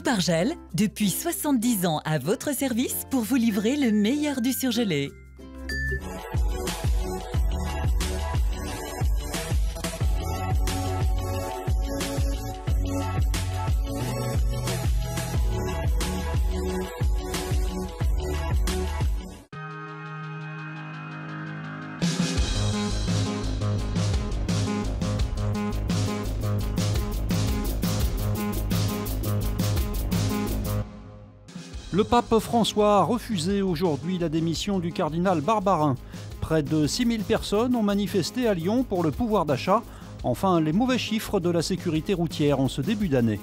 Coupe-Argel, depuis 70 ans à votre service pour vous livrer le meilleur du surgelé. Le pape François a refusé aujourd'hui la démission du cardinal Barbarin. Près de 6000 personnes ont manifesté à Lyon pour le pouvoir d'achat. Enfin, les mauvais chiffres de la sécurité routière en ce début d'année.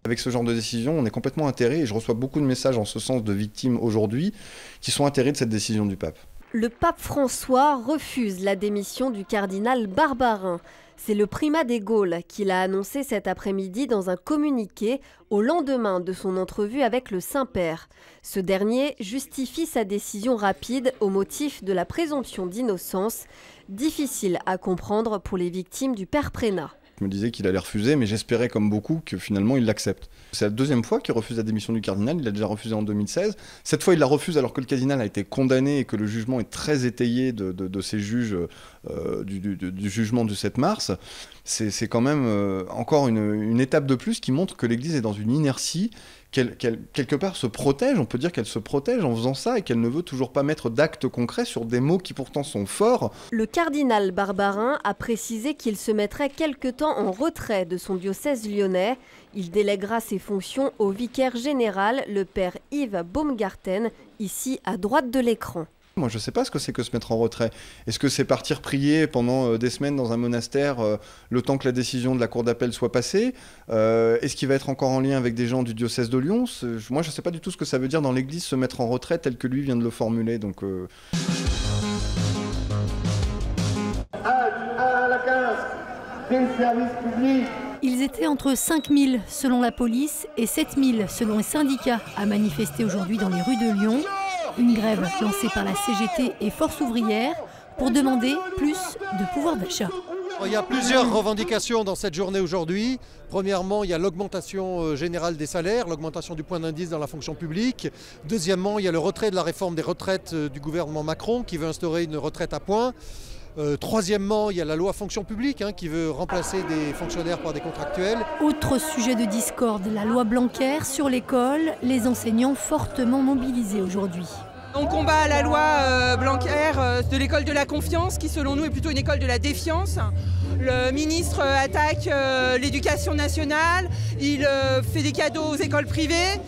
Avec ce genre de décision, on est complètement atterré et je reçois beaucoup de messages en ce sens de victimes aujourd'hui qui sont atterrés de cette décision du pape. Le pape François refuse la démission du cardinal Barbarin. C'est le primat des Gaules qui l'a annoncé cet après-midi dans un communiqué au lendemain de son entrevue avec le Saint-Père. Ce dernier justifie sa décision rapide au motif de la présomption d'innocence, difficile à comprendre pour les victimes du père Prénat. Je me disais qu'il allait refuser, mais j'espérais comme beaucoup que finalement il l'accepte. C'est la deuxième fois qu'il refuse la démission du cardinal, il l'a déjà refusé en 2016. Cette fois il la refuse alors que le cardinal a été condamné et que le jugement est très étayé de ces juges du jugement du 7 mars. C'est quand même encore une étape de plus qui montre que l'Église est dans une inertie, qu'elle quelque part se protège, on peut dire qu'elle se protège en faisant ça et qu'elle ne veut toujours pas mettre d'actes concrets sur des mots qui pourtant sont forts. Le cardinal Barbarin a précisé qu'il se mettrait quelque temps en retrait de son diocèse lyonnais. Il déléguera ses fonctions au vicaire général, le père Yves Baumgarten, ici à droite de l'écran. Moi, je ne sais pas ce que c'est que se mettre en retrait. Est-ce que c'est partir prier pendant des semaines dans un monastère le temps que la décision de la cour d'appel soit passée? Est-ce qu'il va être encore en lien avec des gens du diocèse de Lyon? Moi, je ne sais pas du tout ce que ça veut dire dans l'Église se mettre en retrait tel que lui vient de le formuler. Donc, À la 15, des services publics. Ils étaient entre 5000 selon la police et 7000 selon les syndicats à manifester aujourd'hui dans les rues de Lyon. Une grève lancée par la CGT et Force ouvrière pour demander plus de pouvoir d'achat. Il y a plusieurs revendications dans cette journée aujourd'hui. Premièrement, il y a l'augmentation générale des salaires, l'augmentation du point d'indice dans la fonction publique. Deuxièmement, il y a le retrait de la réforme des retraites du gouvernement Macron qui veut instaurer une retraite à points. Troisièmement, il y a la loi fonction publique qui veut remplacer des fonctionnaires par des contractuels. Autre sujet de discorde, la loi Blanquer sur l'école, les enseignants fortement mobilisés aujourd'hui. On combat la loi Blanquer de l'école de la confiance qui selon nous est plutôt une école de la défiance. Le ministre attaque l'éducation nationale, il fait des cadeaux aux écoles privées,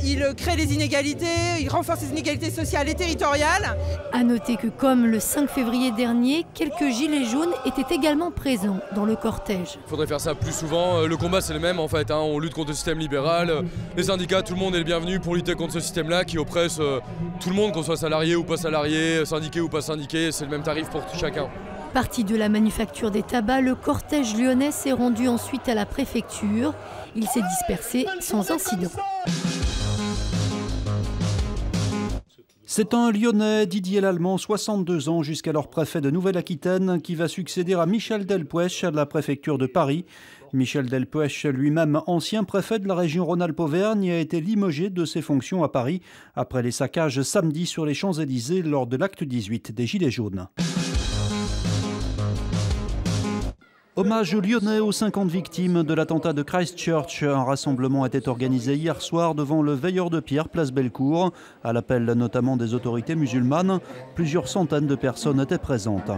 il crée les inégalités, il renforce les inégalités sociales et territoriales. À noter que comme le 5 février dernier, quelques gilets jaunes étaient également présents dans le cortège. Il faudrait faire ça plus souvent, le combat c'est le même en fait, on lutte contre le système libéral, les syndicats, tout le monde est le bienvenu pour lutter contre ce système-là qui oppresse tout le monde, qu'on soit salarié ou pas salarié, syndiqué ou pas syndiqué, c'est le même tarif pour chacun. Parti de la manufacture des tabacs, le cortège lyonnais s'est rendu ensuite à la préfecture. Il s'est dispersé sans incident. C'est un Lyonnais, Didier Lallemand, 62 ans, jusqu'alors préfet de Nouvelle-Aquitaine, qui va succéder à Michel Delpech à la préfecture de Paris. Michel Delpech, lui-même ancien préfet de la région Rhône-Alpes-Auvergne, a été limogé de ses fonctions à Paris après les saccages samedi sur les Champs-Élysées lors de l'acte 18 des Gilets jaunes. Hommage lyonnais aux 50 victimes de l'attentat de Christchurch. Un rassemblement était organisé hier soir devant le Veilleur de Pierre, place Bellecour. À l'appel notamment des autorités musulmanes, plusieurs centaines de personnes étaient présentes.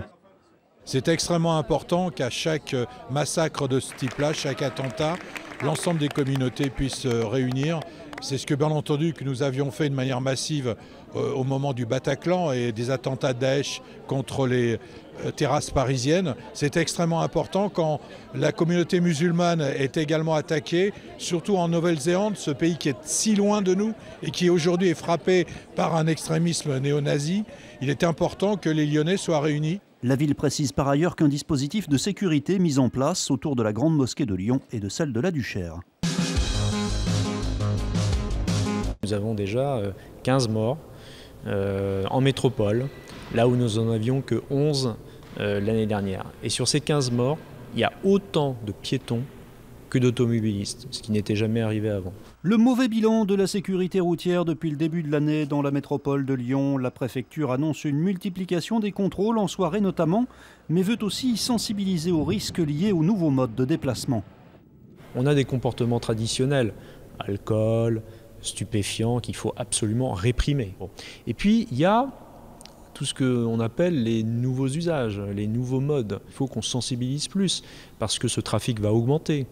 C'est extrêmement important qu'à chaque massacre de ce type-là, chaque attentat, l'ensemble des communautés puissent se réunir. C'est ce que, bien entendu, que nous avions fait de manière massive au moment du Bataclan et des attentats Daesh contre les terrasses parisiennes. C'est extrêmement important quand la communauté musulmane est également attaquée, surtout en Nouvelle-Zélande, ce pays qui est si loin de nous et qui aujourd'hui est frappé par un extrémisme néo-nazi. Il est important que les Lyonnais soient réunis. La ville précise par ailleurs qu'un dispositif de sécurité mis en place autour de la grande mosquée de Lyon et de celle de la Duchère. Nous avons déjà 15 morts en métropole, là où nous en avions que 11 l'année dernière. Et sur ces 15 morts, il y a autant de piétons que d'automobilistes, ce qui n'était jamais arrivé avant. Le mauvais bilan de la sécurité routière depuis le début de l'année dans la métropole de Lyon. La préfecture annonce une multiplication des contrôles en soirée notamment, mais veut aussi sensibiliser aux risques liés aux nouveaux modes de déplacement. On a des comportements traditionnels, alcool, stupéfiants, qu'il faut absolument réprimer. Et puis il y a tout ce qu'on appelle les nouveaux usages, les nouveaux modes. Il faut qu'on sensibilise plus parce que ce trafic va augmenter,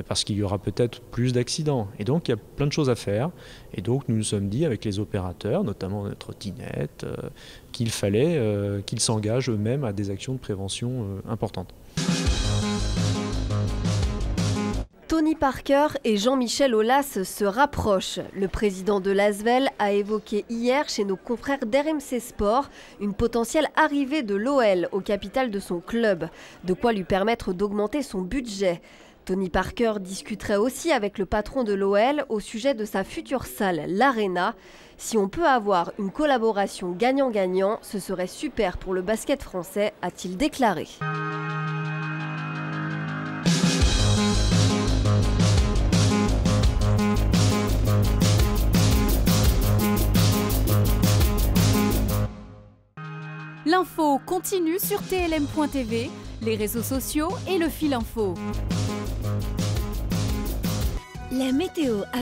parce qu'il y aura peut-être plus d'accidents. Et donc il y a plein de choses à faire. Et donc nous nous sommes dit avec les opérateurs, notamment notre trottinette, qu'il fallait qu'ils s'engagent eux-mêmes à des actions de prévention importantes. Tony Parker et Jean-Michel Aulas se rapprochent. Le président de l'Asvel a évoqué hier chez nos confrères d'RMC Sport une potentielle arrivée de l'OL au capital de son club, de quoi lui permettre d'augmenter son budget. Tony Parker discuterait aussi avec le patron de l'OL au sujet de sa future salle, l'Arena. Si on peut avoir une collaboration gagnant-gagnant, ce serait super pour le basket français, a-t-il déclaré. L'info continue sur TLM.tv, les réseaux sociaux et le fil info. La météo.